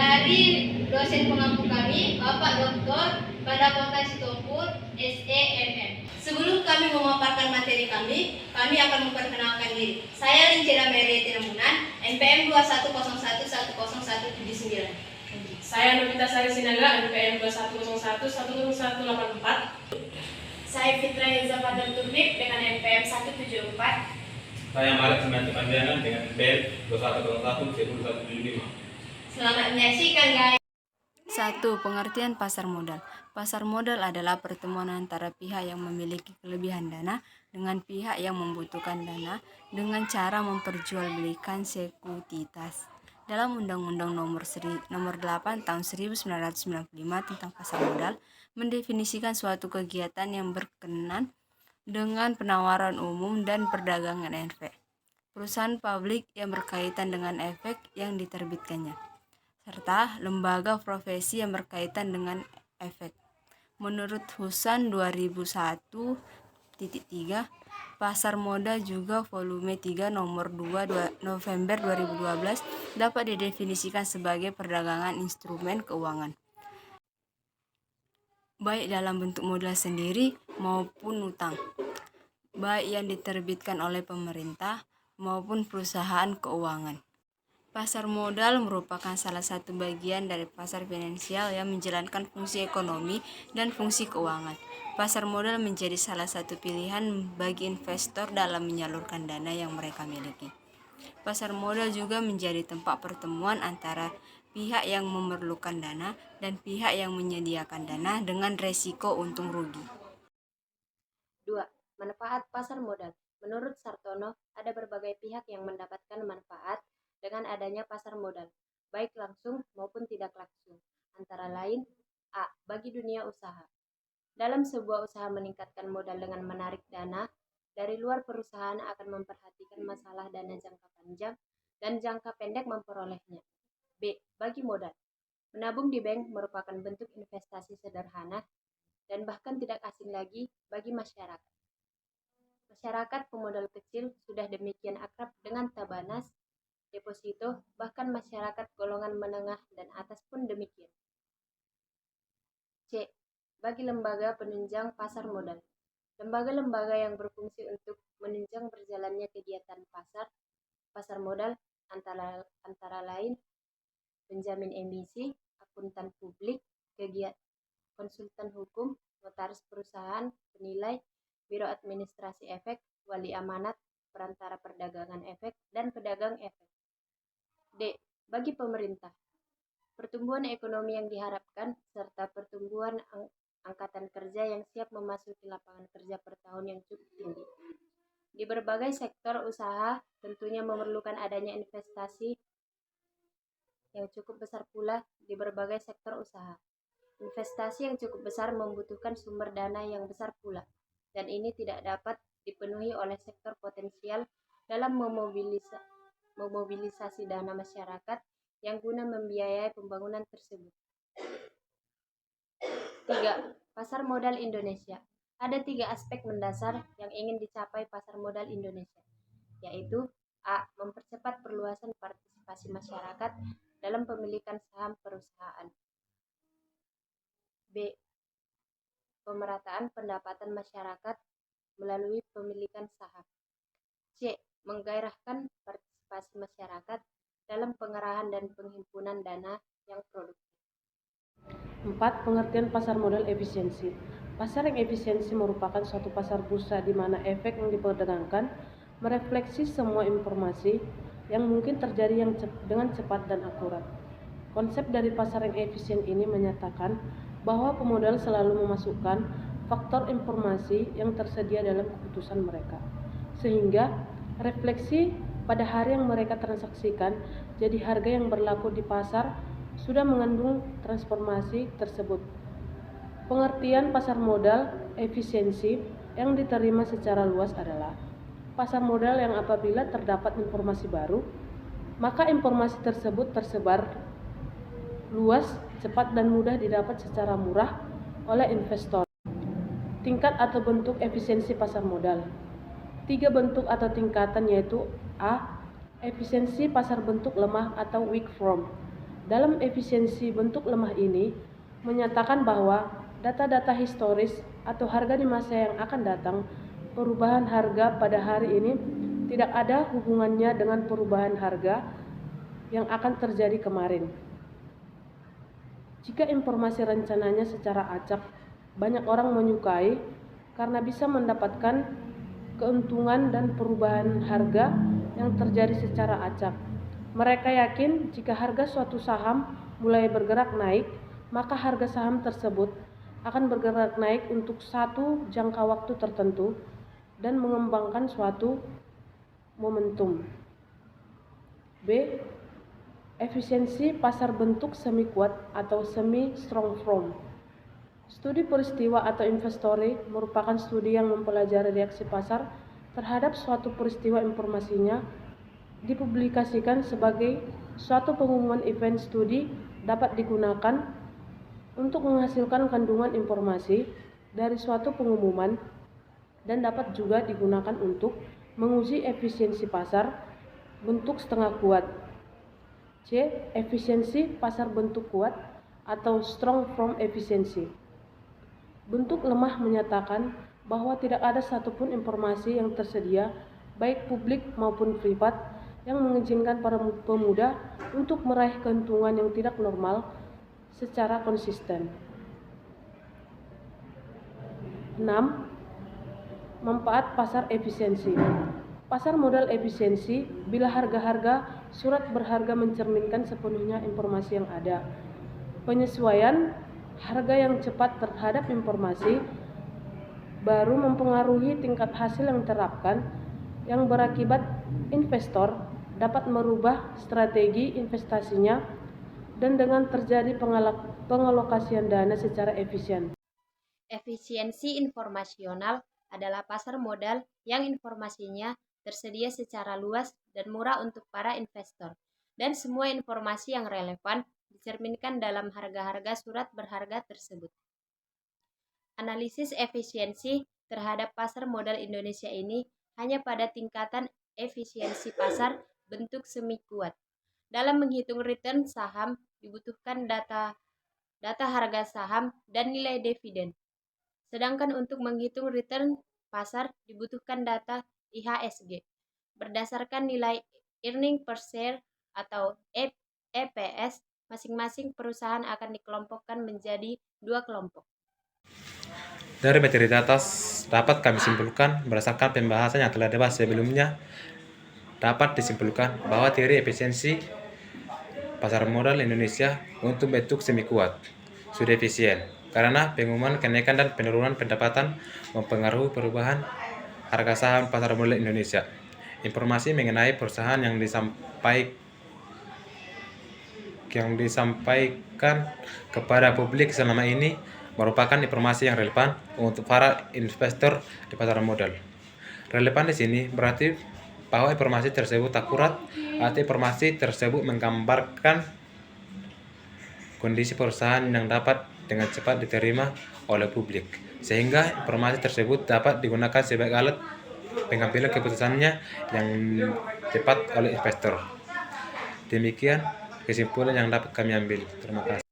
Dari dosen pengampu kami, Bapak Dr. Pandapotan Sitompul, SEMM. Sebelum kami memaparkan materi kami akan memperkenalkan diri. Saya Lincera Merieti Namunan, NPM 2101100179. Saya Novita Sari Sinaga, NPM 2101100184. Saya Fitra Yeza Fadal Turnip dengan NPM 174. Saya Maret Semanti Pandiana dengan NPM 2101100175. Selamat menyaksikan guys. 1. Pengertian pasar modal. Pasar modal adalah pertemuan antara pihak yang memiliki kelebihan dana dengan pihak yang membutuhkan dana dengan cara memperjualbelikan sekuritas. Dalam Undang-Undang Nomor 8 Tahun 1995 tentang pasar modal mendefinisikan suatu kegiatan yang berkenaan dengan penawaran umum dan perdagangan efek perusahaan publik yang berkaitan dengan efek yang diterbitkannya, serta lembaga profesi yang berkaitan dengan efek. Menurut Husan 2001-3, pasar modal juga volume 3 nomor 2 November 2012 dapat didefinisikan sebagai perdagangan instrumen keuangan, baik dalam bentuk modal sendiri maupun utang, baik yang diterbitkan oleh pemerintah maupun perusahaan keuangan. Pasar modal merupakan salah satu bagian dari pasar finansial yang menjalankan fungsi ekonomi dan fungsi keuangan. Pasar modal menjadi salah satu pilihan bagi investor dalam menyalurkan dana yang mereka miliki. Pasar modal juga menjadi tempat pertemuan antara pihak yang memerlukan dana dan pihak yang menyediakan dana dengan resiko untung rugi. 2. Manfaat pasar modal. Menurut Sartono, ada berbagai pihak yang mendapatkan manfaat dengan adanya pasar modal, baik langsung maupun tidak langsung. Antara lain, A. Bagi dunia usaha. Dalam sebuah usaha meningkatkan modal dengan menarik dana dari luar, perusahaan akan memperhatikan masalah dana jangka panjang dan jangka pendek memperolehnya. B. Bagi modal. Menabung di bank merupakan bentuk investasi sederhana dan bahkan tidak asing lagi bagi masyarakat. Masyarakat pemodal kecil sudah demikian akrab dengan tabanas, deposito, bahkan masyarakat golongan menengah dan atas pun demikian. C. Bagi lembaga penunjang pasar modal. Lembaga-lembaga yang berfungsi untuk menunjang berjalannya kegiatan pasar modal antara lain penjamin emisi, akuntan publik, konsultan hukum, notaris perusahaan, penilai, biro administrasi efek, wali amanat, perantara perdagangan efek, dan pedagang efek. D. Bagi pemerintah. Pertumbuhan ekonomi yang diharapkan serta pertumbuhan angkatan kerja yang siap memasuki lapangan kerja per tahun yang cukup tinggi. Di berbagai sektor usaha tentunya memerlukan adanya investasi yang cukup besar pula di berbagai sektor usaha. Investasi yang cukup besar membutuhkan sumber dana yang besar pula, dan ini tidak dapat dipenuhi oleh sektor potensial dalam memobilisasi dana masyarakat yang guna membiayai pembangunan tersebut. 3. Pasar modal Indonesia. Ada 3 aspek mendasar yang ingin dicapai pasar modal Indonesia, yaitu A. Mempercepat perluasan partisipasi masyarakat dalam pemilikan saham perusahaan. B. Pemerataan pendapatan masyarakat melalui pemilikan saham. C. Menggairahkan partisipasi masyarakat dalam pengerahan dan penghimpunan dana yang produktif. 4. Pengertian pasar modal efisiensi. Pasar yang efisiensi merupakan suatu pasar bursa di mana efek yang diperdagangkan merefleksi semua informasi yang mungkin terjadi dengan cepat dan akurat. Konsep dari pasar yang efisien ini menyatakan bahwa pemodal selalu memasukkan faktor informasi yang tersedia dalam keputusan mereka, sehingga refleksi pada hari yang mereka transaksikan jadi harga yang berlaku di pasar sudah mengandung transformasi tersebut. Pengertian pasar modal efisiensi yang diterima secara luas adalah pasar modal yang apabila terdapat informasi baru, maka informasi tersebut tersebar luas, cepat dan mudah didapat secara murah oleh investor. Tingkat atau bentuk efisiensi pasar modal. 3 bentuk atau tingkatan yaitu A. Efisiensi pasar bentuk lemah atau weak form. Dalam efisiensi bentuk lemah ini menyatakan bahwa data-data historis atau harga di masa yang akan datang, perubahan harga pada hari ini tidak ada hubungannya dengan perubahan harga yang akan terjadi kemarin. Jika informasi rencananya secara acak, banyak orang menyukai karena bisa mendapatkan keuntungan dan perubahan harga yang terjadi secara acak. Mereka yakin jika harga suatu saham mulai bergerak naik, maka harga saham tersebut akan bergerak naik untuk satu jangka waktu tertentu dan mengembangkan suatu momentum. B. Efisiensi pasar bentuk semi kuat atau semi strong from. Studi peristiwa atau inventory merupakan studi yang mempelajari reaksi pasar terhadap suatu peristiwa. Informasinya dipublikasikan sebagai suatu pengumuman. Event studi dapat digunakan untuk menghasilkan kandungan informasi dari suatu pengumuman dan dapat juga digunakan untuk menguji efisiensi pasar bentuk setengah kuat. C. Efisiensi pasar bentuk kuat atau strong from efficiency. Bentuk lemah menyatakan bahwa tidak ada satupun informasi yang tersedia, baik publik maupun privat, yang mengizinkan para pemuda untuk meraih keuntungan yang tidak normal secara konsisten. 6. Manfaat pasar efisiensi. Pasar modal efisiensi bila harga-harga surat berharga mencerminkan sepenuhnya informasi yang ada. Penyesuaian harga yang cepat terhadap informasi baru mempengaruhi tingkat hasil yang diterapkan, yang berakibat investor dapat merubah strategi investasinya dan dengan terjadi pengalokasian dana secara efisien. Efisiensi informasional adalah pasar modal yang informasinya tersedia secara luas dan murah untuk para investor, dan semua informasi yang relevan dicerminkan dalam harga-harga surat berharga tersebut. Analisis efisiensi terhadap pasar modal Indonesia ini hanya pada tingkatan efisiensi pasar bentuk semi kuat. Dalam menghitung return saham dibutuhkan data harga saham dan nilai dividen. Sedangkan untuk menghitung return pasar dibutuhkan data IHSG. Berdasarkan nilai earning per share atau EPS, masing-masing perusahaan akan dikelompokkan menjadi 2 kelompok. Dari materi di atas dapat kami simpulkan berdasarkan pembahasan yang telah dibahas sebelumnya, dapat disimpulkan bahwa teori efisiensi pasar modal Indonesia untuk bentuk semi kuat sudah efisien karena pengumuman kenaikan dan penurunan pendapatan mempengaruhi perubahan harga saham pasar modal Indonesia. Informasi mengenai perusahaan yang disampaikan kepada publik selama ini merupakan informasi yang relevan untuk para investor di pasar modal. Relevan di sini berarti bahwa informasi tersebut akurat atau informasi tersebut menggambarkan kondisi perusahaan yang dapat dengan cepat diterima oleh publik, sehingga informasi tersebut dapat digunakan sebagai alat pengambilan keputusannya yang tepat oleh investor. Demikian kesimpulan yang dapat kami ambil. Terima kasih.